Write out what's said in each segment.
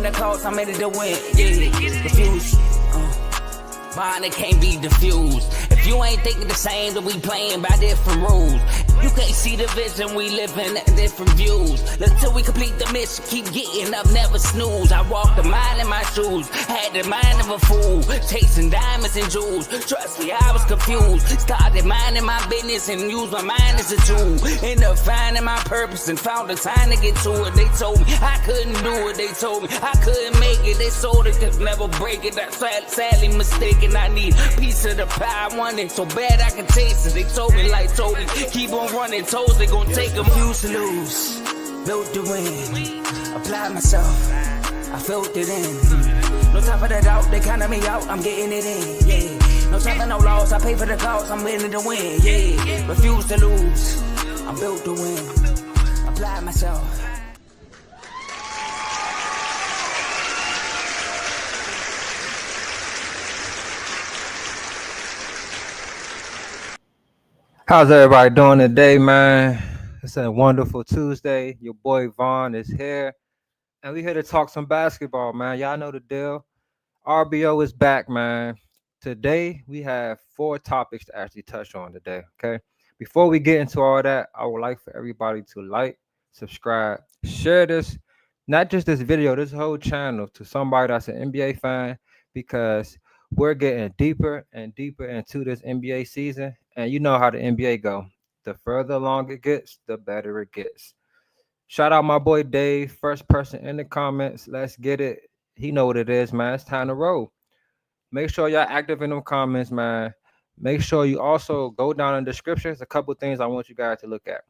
the cost, I'm ready to win. Yeah, refuse. Mine, it can't be diffused. If you ain't thinking the same, then we playing by different rules. You can't see the vision, we living at different views. Until we complete the mission, keep getting up, never snooze. I walked a mile in my shoes, had the mind of a fool, chasing diamonds and jewels. Trust me, I was confused. Started minding my business and used my mind as a tool. Ended up finding my purpose and found the time to get to it. They told me I couldn't do it. They told me I couldn't make it. They sold it, could never break it. That's sadly mistaken. I need a piece of the pie. I want it so bad I can taste it. They told me like told me, keep on running. Toes they gon' take them. Used to lose, built to win. Applied myself, I felt it in. No time for the doubt, they counted me out. I'm getting it in. Yeah, no time for no loss. I pay for the cost. I'm winning to win. Yeah, refuse to lose. I'm built to win. Applied myself. How's everybody doing today, man? It's a wonderful Tuesday. Your boy Vaughn is here, and we're here to talk some basketball, man. Y'all know the deal. RBO is back, man. Today, we have 4 topics to actually touch on today, okay? Before we get into all that, I would like for everybody to like, subscribe, share this, not just this video, this whole channel to somebody that's an NBA fan, because we're getting deeper and deeper into this NBA season. And you know how the NBA go. The further along it gets, the better it gets. Shout out my boy Dave, first person in the comments. Let's get it. He know what it is, man. It's time to roll. Make sure y'all active in them comments, man. Make sure you also go down in the description. There's a couple things I want you guys to look at.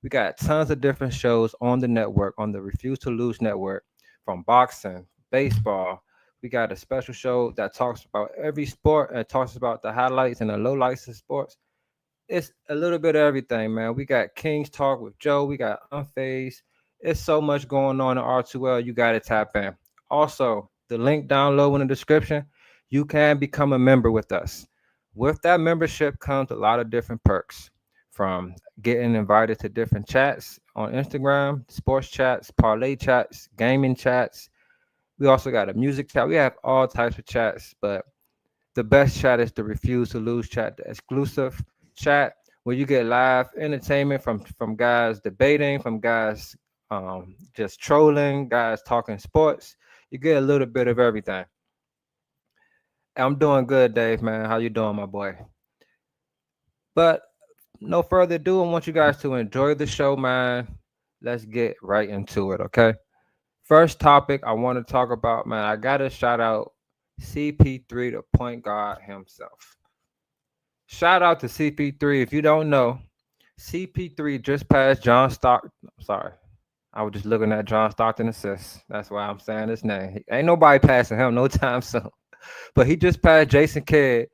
We got tons of different shows on the network, on the Refuse to Lose network, from boxing, baseball. We got a special show that talks about every sport and talks about the highlights and the lowlights of sports. It's a little bit of everything, man. We got King's Talk with Joe. We got Unfazed. It's so much going on in R2L. You got to tap in. Also, the link down low in the description, you can become a member with us. With that membership comes a lot of different perks, from getting invited to different chats on Instagram, sports chats, parlay chats, gaming chats. We also got a music chat. We have all types of chats, but the best chat is the Refuse to Lose chat, the exclusive chat where you get live entertainment from guys debating, from guys just trolling, guys talking sports. You get a little bit of everything. I'm doing good, Dave, man. How you doing, my boy? But no further ado, I want you guys to enjoy the show, man. Let's get right into it, okay? First topic I want to talk about, man, I got to shout out CP3, the point guard himself. Shout out to CP3. If you don't know, CP3 just passed John Stockton. Sorry, I was just looking at John Stockton assists. That's why I'm saying his name. Ain't nobody passing him no time soon. But he just passed Jason Kidd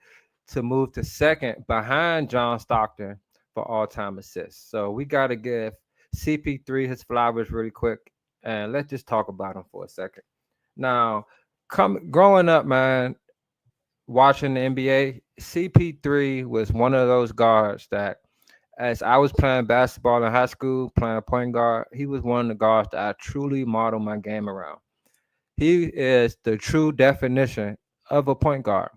to move to second behind John Stockton for all-time assists. So we got to give CP3 his flowers really quick, and let's just talk about him for a second. Now, growing up, man, watching the NBA, CP3 was one of those guards that, as I was playing basketball in high school, playing point guard, he was one of the guards that I truly modeled my game around. He is the true definition of a point guard,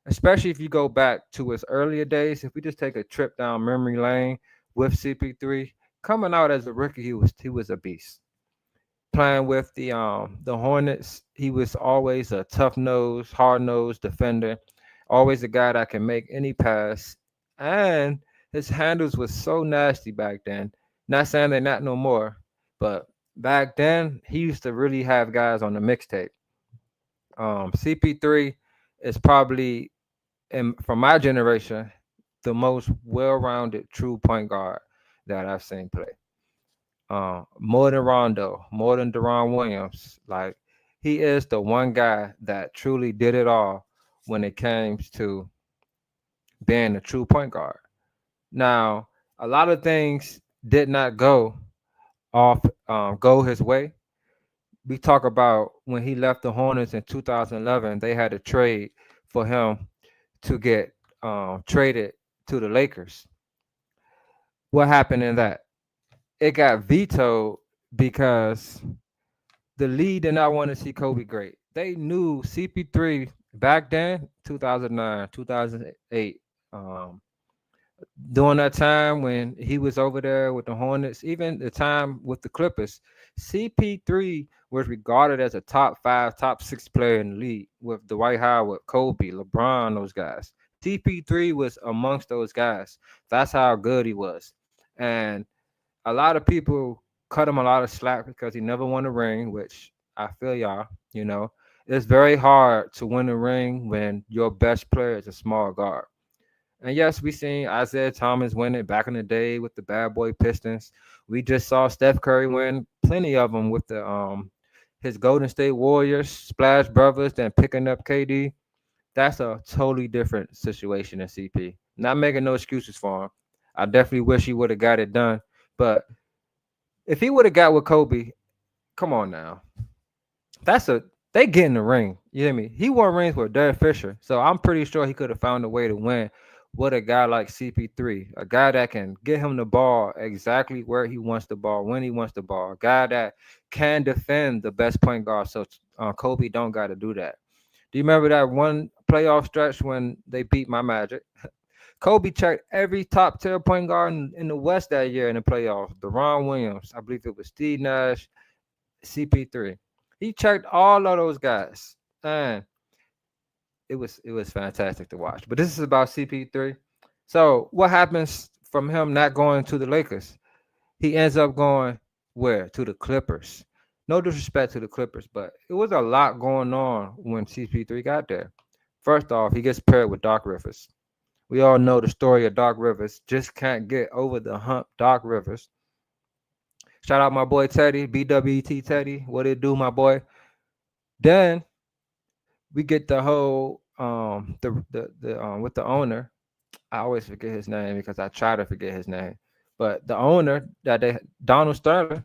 especially if you go back to his earlier days. If we just take a trip down memory lane with CP3, coming out as a rookie, he was a beast. Playing with the Hornets, he was always a tough-nosed, hard-nosed defender, always a guy that can make any pass, and his handles was so nasty back then. Not saying they're not no more, but back then he used to really have guys on the mixtape. CP3 is probably, from my generation, the most well-rounded true point guard that I've seen play. More than Rondo, more than Deron Williams. Like, he is the one guy that truly did it all when it came to being a true point guard. Now, a lot of things did not go his way. We talk about when he left the Hornets in 2011, they had a trade for him to get traded to the Lakers. What happened in that? It got vetoed because the league did not want to see Kobe great. They knew CP3 back then, 2009, 2008. Um, During that time when he was over there with the Hornets, even the time with the Clippers, CP3 was regarded as a top five, top six player in the league with Dwight Howard, Kobe, LeBron, those guys. CP3 was amongst those guys. That's how good he was. And a lot of people cut him a lot of slack because he never won a ring, which I feel y'all, you know. It's very hard to win a ring when your best player is a small guard. And yes, we seen Isaiah Thomas win it back in the day with the bad boy Pistons. We just saw Steph Curry win plenty of them with the his Golden State Warriors, Splash Brothers, then picking up KD. That's a totally different situation than CP. Not making no excuses for him. I definitely wish he would have got it done. But if he would have got with Kobe, come on now. That's a they get in the ring. You hear me? He won rings with Derek Fisher, so I'm pretty sure he could have found a way to win with a guy like CP3, a guy that can get him the ball exactly where he wants the ball, when he wants the ball, a guy that can defend the best point guard. So Kobe don't got to do that. Do you remember that one playoff stretch when they beat my Magic? Kobe checked every top tier point guard in the West that year in the playoffs. Deron Williams, I believe it was Steve Nash, CP3. He checked all of those guys, and it was fantastic to watch. But this is about CP3. So what happens from him not going to the Lakers? He ends up going where? To the Clippers. No disrespect to the Clippers, but it was a lot going on when CP3 got there. First off, he gets paired with Doc Rivers. We all know the story of Doc Rivers. Just can't get over the hump, Doc Rivers. Shout out my boy Teddy, BWT Teddy. What it do, my boy? Then we get the whole the with the owner. I always forget his name because I try to forget his name. But the owner Donald Sterling,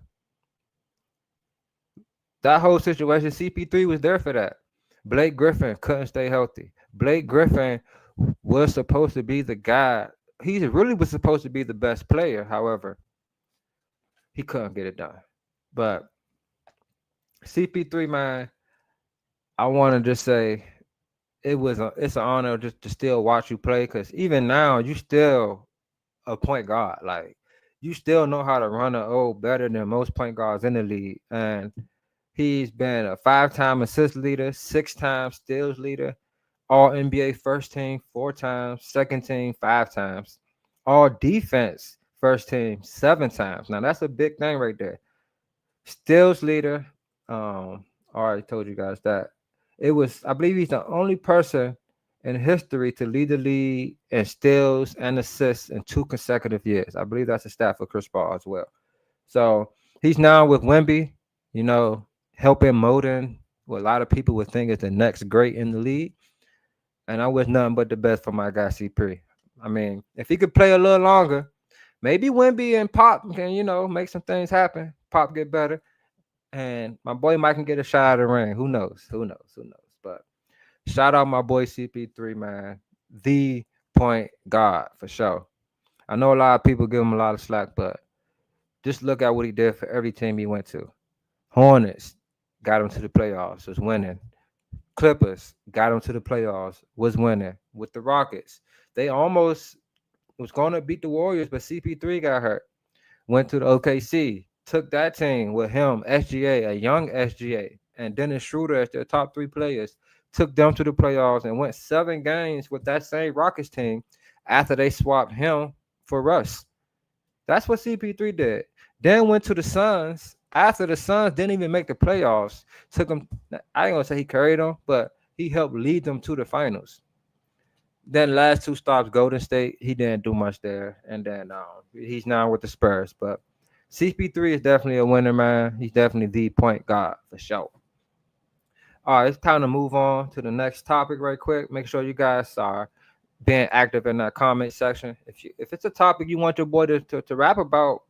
that whole situation, CP3 was there for that. Blake Griffin couldn't stay healthy. Blake Griffin was supposed to be the guy. He really was supposed to be the best player. However, he couldn't get it done. But CP3, man, I want to just say it's an honor just to still watch you play because even now you still a point guard. Like you still know how to run an O better than most point guards in the league. And he's been a 5-time assist leader, 6-time steals leader, all NBA first team 4 times, second team 5 times, all defense first team 7 times. Now that's a big thing right there. Steals leader. I already told you guys that. I believe he's the only person in history to lead the league in steals and assists in 2 consecutive years. I believe that's a stat for Chris Paul as well. So he's now with Wemby, helping molding what a lot of people would think is the next great in the league. And I wish nothing but the best for my guy CP. I mean, if he could play a little longer, maybe Wemby and Pop can, make some things happen. Pop get better. And my boy Mike can get a shot at the ring. Who knows? But shout out my boy CP3, man. The point guard for sure. I know a lot of people give him a lot of slack, but just look at what he did for every team he went to. Hornets got him to the playoffs, was winning. Clippers got him to the playoffs, was winning. With the Rockets, they almost was going to beat the Warriors, but CP3 got hurt. Went to the OKC, took that team with him, SGA, a young SGA, and Dennis Schroeder as their top 3 players, took them to the playoffs and went 7 games with that same Rockets team after they swapped him for Russ. That's what CP3 did. Then went to the Suns. After the Suns didn't even make the playoffs, took them. I ain't gonna say he carried them, but he helped lead them to the finals. Then last 2 stops, Golden State, he didn't do much there, and then he's now with the Spurs. But CP3 is definitely a winner, man. He's definitely the point guard for sure. All right, it's time to move on to the next topic right quick. Make sure you guys are being active in that comment section. If it's a topic you want your boy to rap about,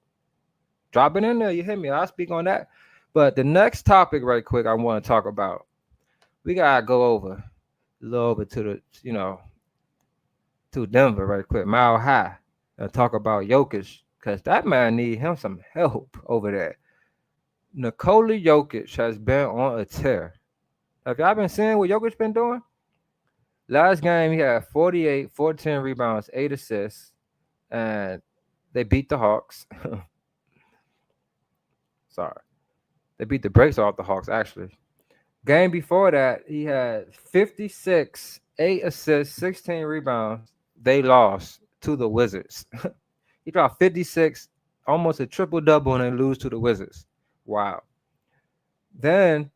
drop it in there. You hear me? I'll speak on that. But the next topic right quick I want to talk about, we got to go a little over to to Denver right quick, Mile High, and talk about Jokic because that man need him some help over there. Nikola Jokic has been on a tear. Have y'all been seeing what Jokic been doing? Last game, he had 48, 14 rebounds, 8 assists, and they beat the Hawks. Sorry. They beat the brakes off the Hawks, actually. Game before that, he had 56, 8 assists, 16 rebounds. They lost to the Wizards. He dropped 56, almost a triple-double, and they lose to the Wizards. Wow. Then,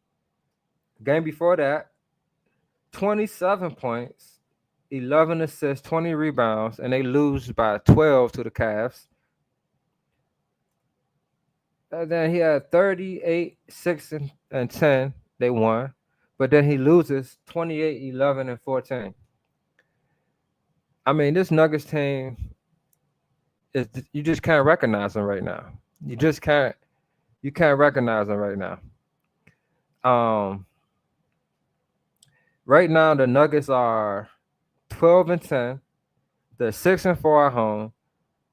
game before that, 27 points, 11 assists, 20 rebounds, and they lose by 12 to the Cavs. And then he had 38, 6, and 10. They won. But then he loses 28, 11, and 14. I mean, this Nuggets team is you just can't recognize them right now. You just can't recognize them right now. Right now the Nuggets are 12 and 10. They're 6 and 4 at home,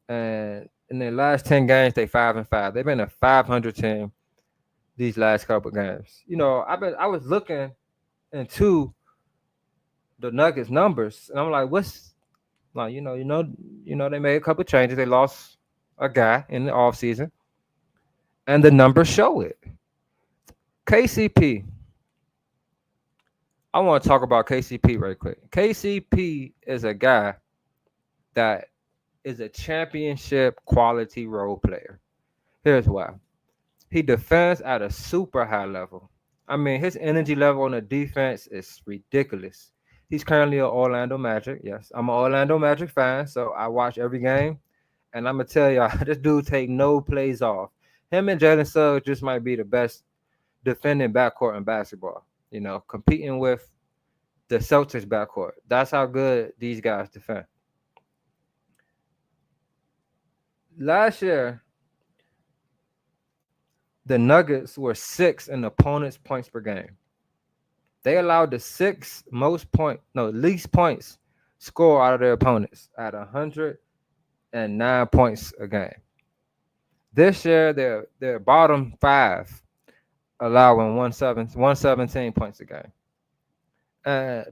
and in their last 10 games, they 5 and 5. They've been a 500 team these last couple games. You know, I was looking into the Nuggets numbers, and I'm like, what's like, they made a couple changes. They lost a guy in the offseason, and the numbers show it. KCP. I want to talk about KCP right quick. KCP is a guy that is a championship quality role player. Here's why. He defends at a super high level. I mean, his energy level on the defense is ridiculous. He's currently an Orlando Magic. Yes, I'm an Orlando Magic fan, so I watch every game. And I'm going to tell y'all, this dude take no plays off. Him and Jalen Suggs just might be the best defending backcourt in basketball, competing with the Celtics backcourt. That's how good these guys defend. Last year, the Nuggets were 6th in opponents' points per game. They allowed the least points score out of their opponents at 109 points a game. This year, they're bottom 5, allowing 117 points a game.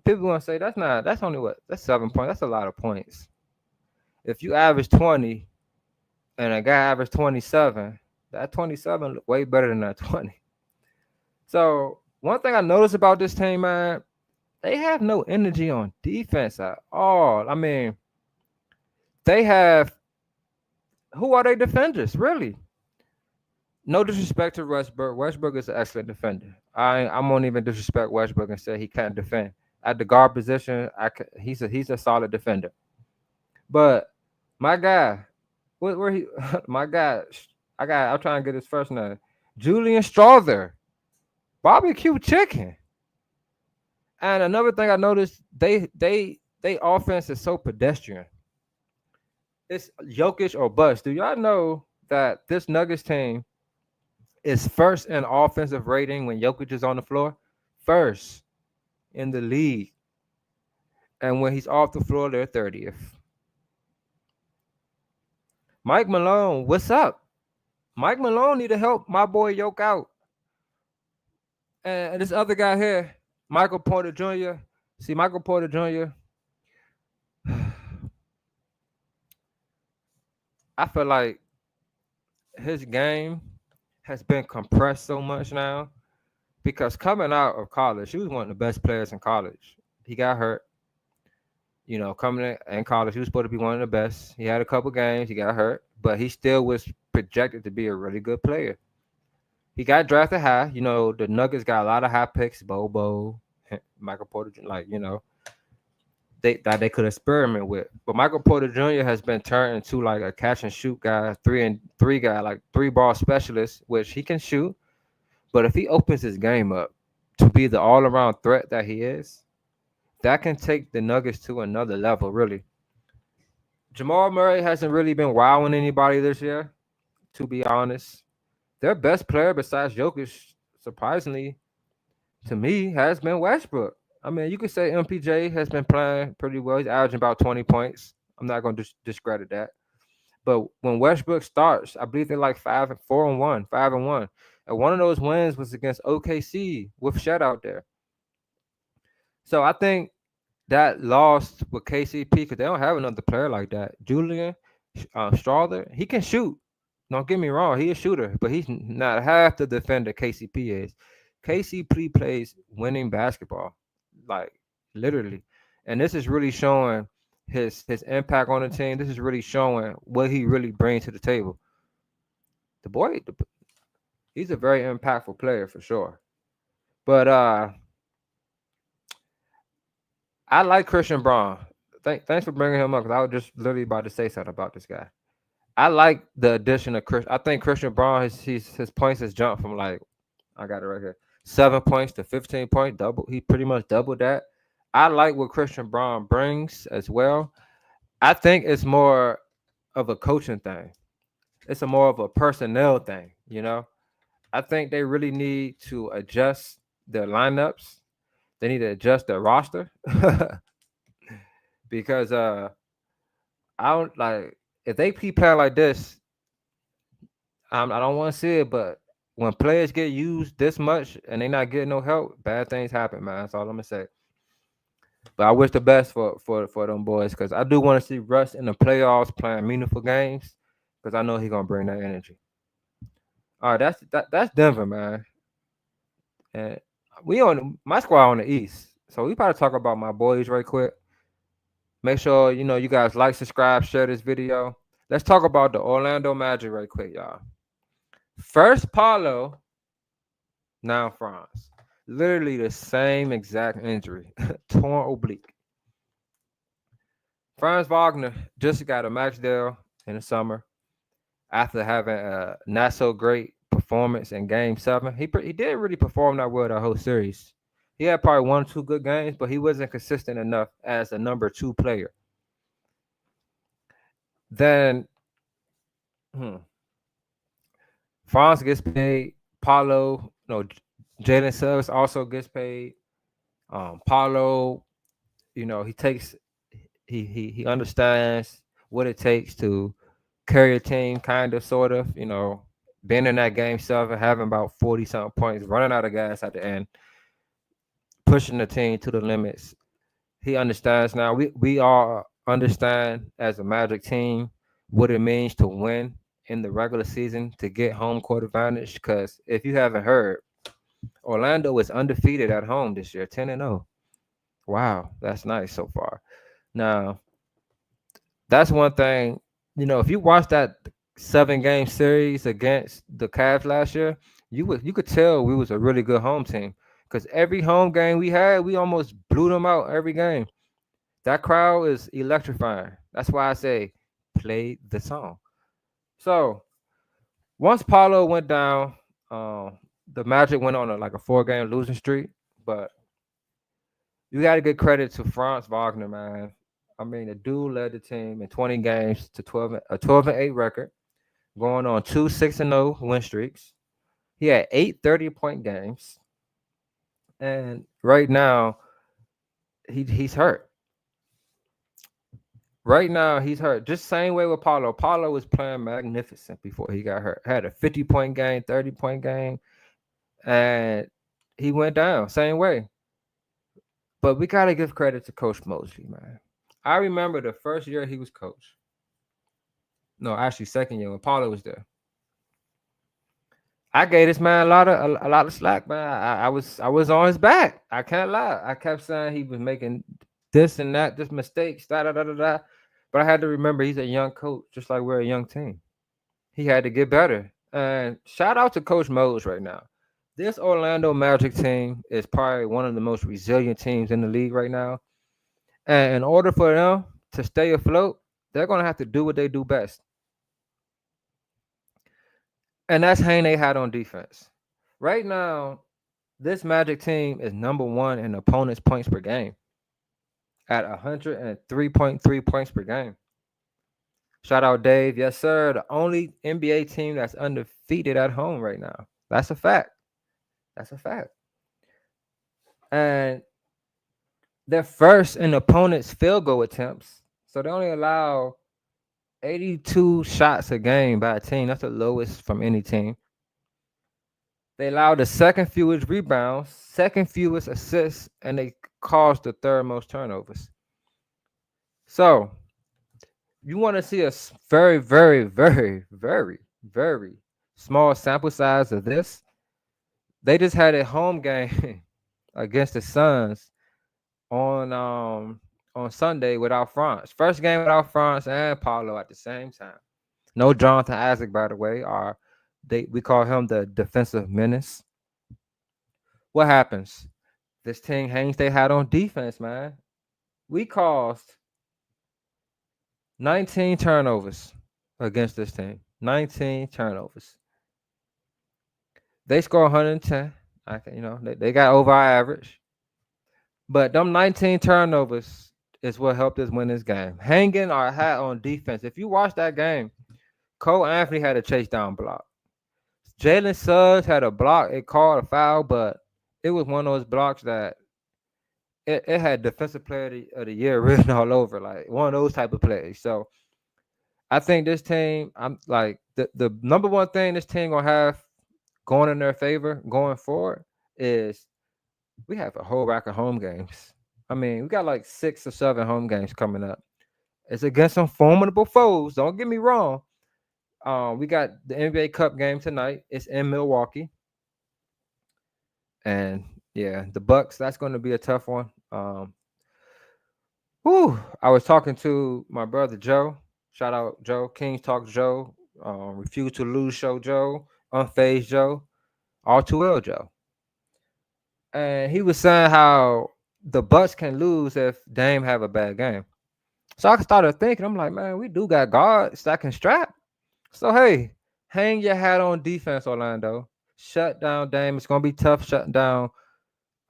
People gonna say that's 7 points. That's a lot of points. If you average 20 and a guy averaged 27, that 27 look way better than that 20. So one thing I noticed about this team, man, they have no energy on defense at all. I mean, who are they defenders, really? No disrespect to Westbrook. Westbrook is an excellent defender. I won't even disrespect Westbrook and say he can't defend. At the guard position, he's a solid defender. But my guy, where he my guy, I'm trying to get his first name. Julian Strother. Barbecue chicken. And another thing I noticed, they offense is so pedestrian. It's Jokic or bust. Do y'all know that this Nuggets team is first in offensive rating when Jokic is on the floor? First in the league. And when he's off the floor, they're 30th. Mike Malone, what's up? Mike Malone need to help my boy Yoke out. And this other guy here, Michael Porter Jr. See, Michael Porter Jr., I feel like his game has been compressed so much now because coming out of college, he was one of the best players in college. He got hurt. Coming in college, he was supposed to be one of the best. He had a couple games. He got hurt, but he still was projected to be a really good player. He got drafted high. The Nuggets got a lot of high picks, Bobo, Michael Porter, they could experiment with. But Michael Porter Jr. has been turned into like a catch and shoot guy, 3-and-3 guy, like 3-ball specialist, which he can shoot. But if he opens his game up to be the all-around threat that he is, that can take the Nuggets to another level, really. Jamal Murray hasn't really been wowing anybody this year, to be honest. Their best player besides Jokic, surprisingly, to me, has been Westbrook. I mean, you could say MPJ has been playing pretty well. He's averaging about 20 points. I'm not going to discredit that. But when Westbrook starts, I believe they're like 5-4-1, 5-1. And one of those wins was against OKC with Shed out there. So I think that lost with KCP because they don't have another player like that. Julian Strawther, he can shoot. Don't get me wrong, he a shooter, but he's not half the defender KCP is. KCP plays winning basketball, like literally, and this is really showing his impact on the team. This is really showing what he really brings to the table. The boy, he's a very impactful player for sure. But I like Christian Braun. Thanks for bringing him up because I was just literally about to say something about this guy. I like the addition of Chris. I think Christian Braun, his points has jumped from like, I got it right here, 7 points to 15 point double. He pretty much doubled that. I like what Christian Braun brings as well. I think it's more of a coaching thing. It's a more of a personnel thing, you know. I think they really need to adjust their lineups. They need to adjust their roster because I don't like if they keep playing like this. I don't want to see it, but when players get used this much and they not getting no help, bad things happen, man. That's all I'm gonna say. But I wish the best for them boys because I do want to see Russ in the playoffs playing meaningful games because I know he's gonna bring that energy. All right, that's Denver, man. And we on my squad on the East, so we about to talk about my boys right quick. Make sure you guys like, subscribe, share this video. Let's talk about the Orlando Magic right quick, y'all. First, Paolo, now Franz. Literally the same exact injury, torn oblique. Franz Wagner just got a max deal in the summer after having a not so great performance in Game 7. He didn't really perform that well the whole series. He had probably 1 or 2 good games, but he wasn't consistent enough as a number 2 player. Then, Franz gets paid. Paolo, Jalen Suggs also gets paid. Paolo, he understands what it takes to carry a team, kind of, sort of, being in that Game 7, having about 40-something points, running out of gas at the end, pushing the team to the limits. He understands now. We all understand as a Magic team what it means to win in the regular season, to get home court advantage. Because if you haven't heard, Orlando is undefeated at home this year, 10-0. Wow, that's nice so far. Now, that's one thing. If you watch that 7-game series against the Cavs last year, you could tell we was a really good home team. Because every home game we had, we almost blew them out every game. That crowd is electrifying. That's why I say play the song. So once Paolo went down, the Magic went on a 4-game losing streak. But you got to give credit to Franz Wagner, man. I mean, the dude led the team in 20 games to 12-8 record, going on 2 6-0 win streaks. He had 8 30-point games, and right now he's hurt. Right now he's hurt. Just same way with Paolo. Paolo was playing magnificent before he got hurt. Had a 50-point game, 30-point game, and he went down same way. But we gotta give credit to Coach Mosley, man. I remember the first year he was coach. No, actually second year when Paolo was there. I gave this man a lot of slack, man. I was on his back. I can't lie. I kept saying he was making this and that, just mistakes, da da da da da. But I had to remember he's a young coach, just like we're a young team. He had to get better. And shout out to Coach Mose right now. This Orlando Magic team is probably one of the most resilient teams in the league right now. And in order for them to stay afloat, they're going to have to do what they do best. And that's hang they had on defense. Right now, this Magic team is number 1 in opponents' points per game at 103.3 points per game. Shout out Dave. Yes, sir. The only NBA team that's undefeated at home right now. That's a fact. That's a fact. And they're first in opponents' field goal attempts. So they only allow 82 shots a game by a team. That's the lowest from any team. They allowed the second fewest rebounds, second fewest assists, and they caused the third most turnovers. So you want to see a very, very, very, very, very small sample size of this. They just had a home game against the Suns on Sunday without Franz. First game without Franz and Paolo at the same time. No Jonathan Isaac, by the way. We call him the defensive menace. What happens? This team hangs they had on defense, man. We caused 19 turnovers against this team. 19 turnovers. They score 110. They got over our average. But them 19 turnovers is what helped us win this game. Hanging our hat on defense. If you watch that game, Cole Anthony had a chase down block. Jalen Suggs had a block. It called a foul, but it was one of those blocks that it had defensive player of the year written all over, like one of those type of plays. So I think this team, I'm like the number one thing this team gonna have going in their favor going forward is we have a whole rack of home games. I mean, we got like 6 or 7 home games coming up. It's against some formidable foes. Don't get me wrong. We got the NBA Cup game tonight. It's in Milwaukee. And yeah, the Bucks, that's going to be a tough one. I was talking to my brother Joe. Shout out Joe. Kings Talk Joe. Refuse to Lose Show Joe. Unfazed Joe. R2L Joe. And he was saying how the Bucks can lose if Dame have a bad game. So I started thinking, I'm like, man, we do got guards that can strap. So hey, hang your hat on defense, Orlando. Shut down Dame. It's gonna be tough shutting down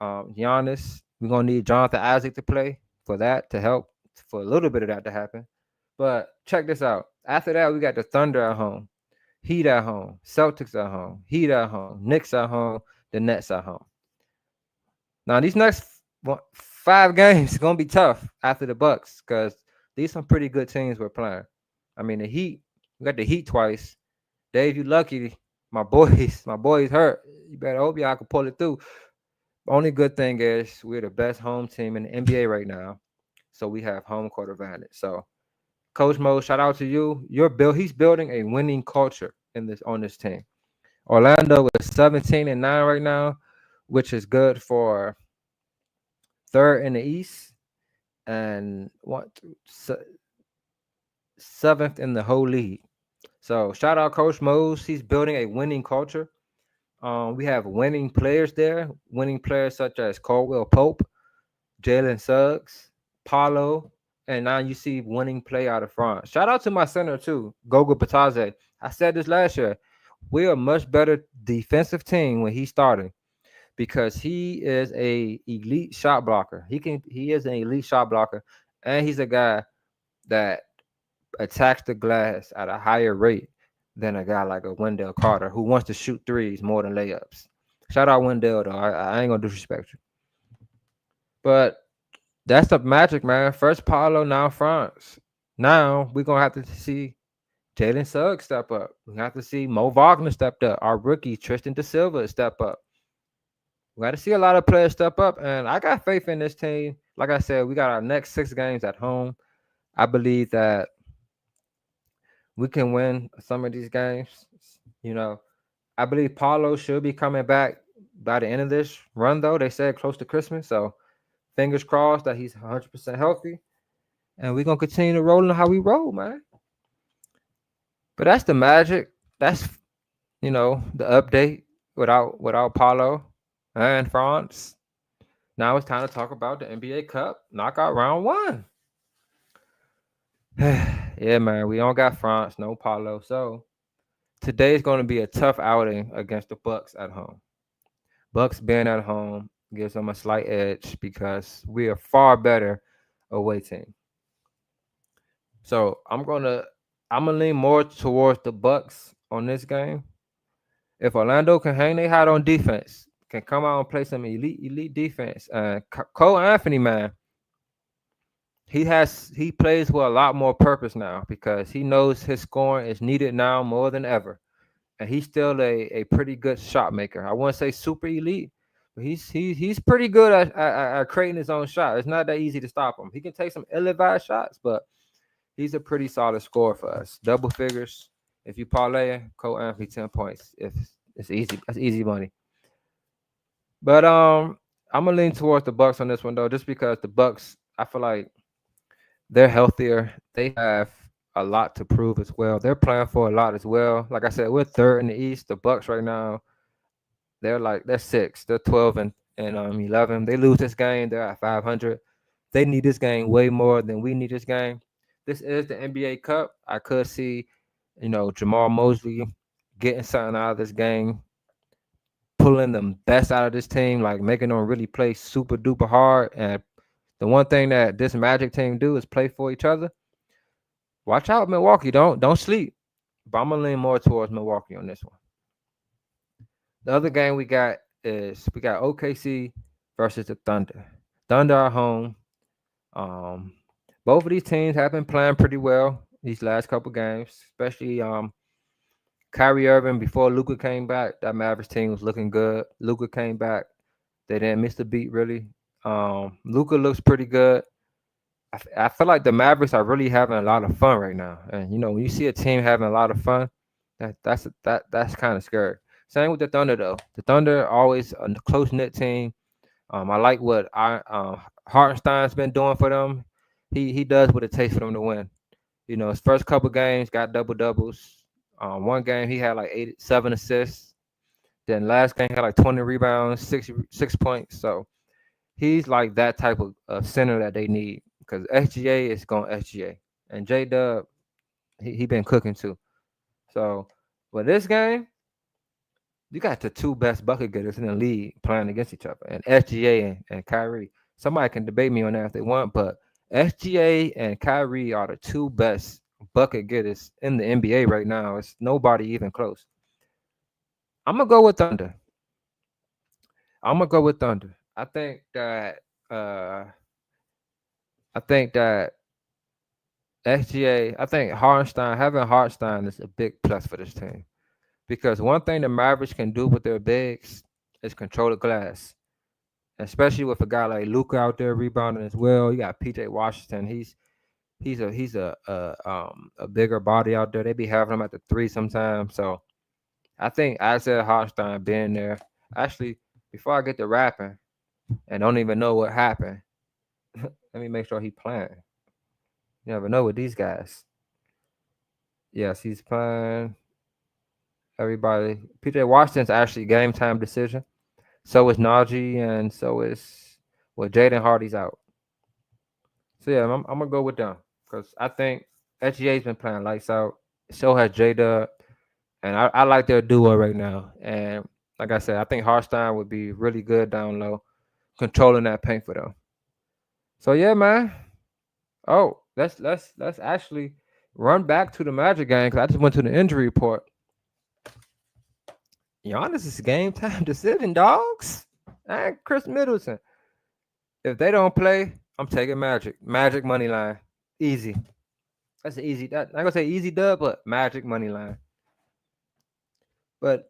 Giannis. We're gonna need Jonathan Isaac to play for that to help for a little bit of that to happen. But check this out. After that, we got the Thunder at home, Heat at home, Celtics at home, Heat at home, Knicks at home, the Nets at home. Now these next 5 games are gonna be tough after the Bucks because these some pretty good teams we're playing. I mean the Heat, we got the Heat twice. Dave, you lucky. My boys hurt. You better hope y'all can pull it through. Only good thing is we're the best home team in the NBA right now, so we have home court advantage. So, Coach Mo, shout out to you. He's building a winning culture on this team. Orlando is 17-9 right now, which is good for third in the East and 7th in the whole league. So shout out Coach Mose. He's building a winning culture. We have winning players there, winning players such as Caldwell Pope, Jalen Suggs, Paolo, and now you see winning play out of front. Shout out to my center too, Goga Bataze. I said this last year. We're a much better defensive team when he's starting because he is a elite shot blocker. He is an elite shot blocker, and he's a guy that attacks the glass at a higher rate than a guy like a Wendell Carter who wants to shoot threes more than layups. Shout out Wendell though. I ain't gonna disrespect you. But that's the magic, man. First Paolo, now Franz. Now we're gonna have to see Jalen Suggs step up. We have to see Mo Wagner step up. Our rookie Tristan Da Silva step up. We got to see a lot of players step up, and I got faith in this team. Like I said, we got our next 6 games at home. I believe that we can win some of these games. I believe Paolo should be coming back by the end of this run, though. They said close to Christmas, so fingers crossed that he's 100% healthy. And we're going to continue to roll how we roll, man. But that's the magic. That's, the update without Paolo and Franz. Now it's time to talk about the NBA Cup knockout round 1. Yeah, man, we don't got Franz, no Paolo. So today's going to be a tough outing against the Bucks at home. Bucks being at home gives them a slight edge because we are far better away team. So I'm gonna lean more towards the Bucks on this game. If Orlando can hang their hat on defense, can come out and play some elite defense, Cole Anthony, man, he plays with a lot more purpose now because he knows his scoring is needed now more than ever. and he's still a pretty good shot maker. I wouldn't say super elite, but he's pretty good at creating his own shot. It's not that easy to stop him. He can take some ill-advised shots, but he's a pretty solid scorer for us. Double figures. If you parlay, Cole Anthony 10 points. If it's easy, that's easy money. But I'm gonna lean towards the Bucks on this one though, just because the Bucks, I feel like they're healthier. They have a lot to prove as well. They're playing for a lot as well. Like I said, we're third in the East. The Bucks right now, they're six. They're 12 and 11. They lose this game, they're at 500. They need this game way more than we need this game. This is the NBA Cup. I could see, Jamal Mosley getting something out of this game, pulling the best out of this team, like making them really play super duper hard. And the one thing that this Magic team do is play for each other. Watch out, Milwaukee. Don't sleep. But I'm gonna lean more towards Milwaukee on this one. The other game we got OKC versus the Thunder. Thunder are home. Both of these teams have been playing pretty well these last couple games, especially Kyrie Irving before Luka came back. That Mavericks team was looking good. Luka came back. They didn't miss the beat really. Luka looks pretty good. I feel like the Mavericks are really having a lot of fun right now. And when you see a team having a lot of fun, that's kind of scary. Same with the Thunder though. The Thunder always a close knit team. I like what Hartenstein's been doing for them. He does what it takes for them to win. His first couple games got double doubles. One game he had like 7 assists. Then last game he had like 20 rebounds, 6 points. So he's like that type of center that they need because SGA is going SGA. And J Dub, he been cooking too. So with this game, you got the two best bucket getters in the league playing against each other, and SGA and Kyrie. Somebody can debate me on that if they want, but SGA and Kyrie are the two best bucket getters in the NBA right now. It's nobody even close. I'm gonna go with Thunder. I think that having Hartenstein is a big plus for this team. Because one thing the Mavericks can do with their bigs is control the glass, especially with a guy like Luka out there rebounding as well. You got PJ Washington. He's a bigger body out there. They be having him at the three sometimes. So I think Isaiah Hartenstein being there. Actually, before I get to rapping and don't even know what happened, let me make sure he's playing. You never know with these guys. Yes, he's playing. Everybody. PJ Washington's actually game time decision. So is Najee, and so is Jaden Hardy's out. So yeah, I'm gonna go with them because I think SGA's been playing lights out. So has J-Dub, and I like their duo right now. And like I said, I think Hartenstein would be really good down low, controlling that paint for them. So yeah, man. Oh, let's actually run back to the Magic game because I just went to the injury report. Giannis is game time decision, dogs. And Chris Middleton. If they don't play, I'm taking Magic. Magic money line. Easy. That's an easy. I'm not gonna say easy dub, but Magic money line. But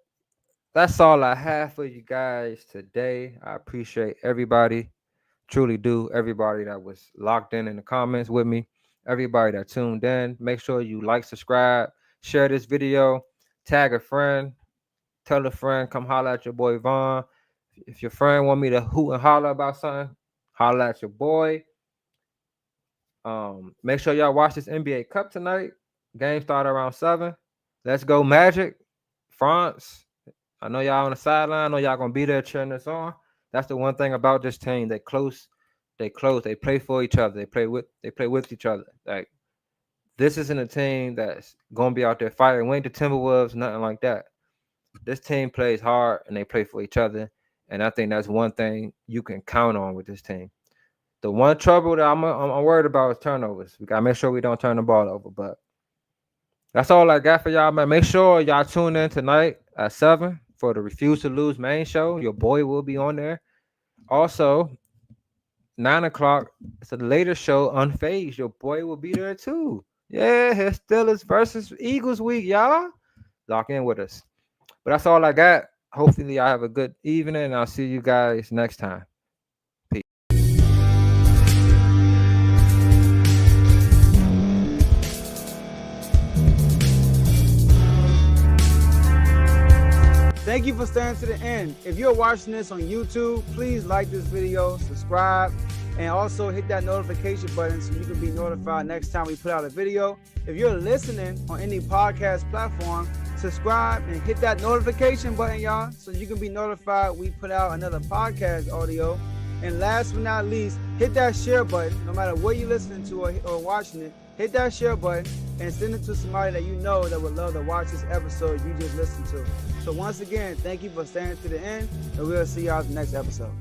that's all I have for you guys today. I appreciate everybody. Truly do. Everybody that was locked in the comments with me. Everybody that tuned in. Make sure you like, subscribe, share this video, tag a friend. Tell a friend, come holler at your boy Vaughn. If your friend want me to hoot and holler about something, holler at your boy. Make sure y'all watch this NBA Cup tonight. Game start around 7. Let's go Magic. Franz. I know y'all on the sideline. I know y'all gonna be there cheering us on. That's the one thing about this team. They close. They play for each other. They play with each other. Like this isn't a team that's gonna be out there fighting. We ain't the Timberwolves, nothing like that. This team plays hard and they play for each other. And I think that's one thing you can count on with this team. The one trouble that I'm worried about is turnovers. We got to make sure we don't turn the ball over. But that's all I got for y'all, man. Make sure y'all tune in tonight at 7 for the Refuse to Lose main show. Your boy will be on there. Also, 9 o'clock, it's a later show, Unfazed. Your boy will be there too. Yeah, it's Steelers versus Eagles week, y'all. Lock in with us. But that's all I got. Hopefully, I have a good evening, and I'll see you guys next time. Peace. Thank you for staying to the end. If you're watching this on YouTube, please like this video, subscribe, and also hit that notification button so you can be notified next time we put out a video. If you're listening on any podcast platform, subscribe and hit that notification button, y'all, so you can be notified we put out another podcast audio. And last but not least, hit that share button. No matter what you're listening to or watching it, hit that share button and send it to somebody that you know that would love to watch this episode you just listened to. So once again, thank you for staying to the end, and we'll see y'all in the next episode.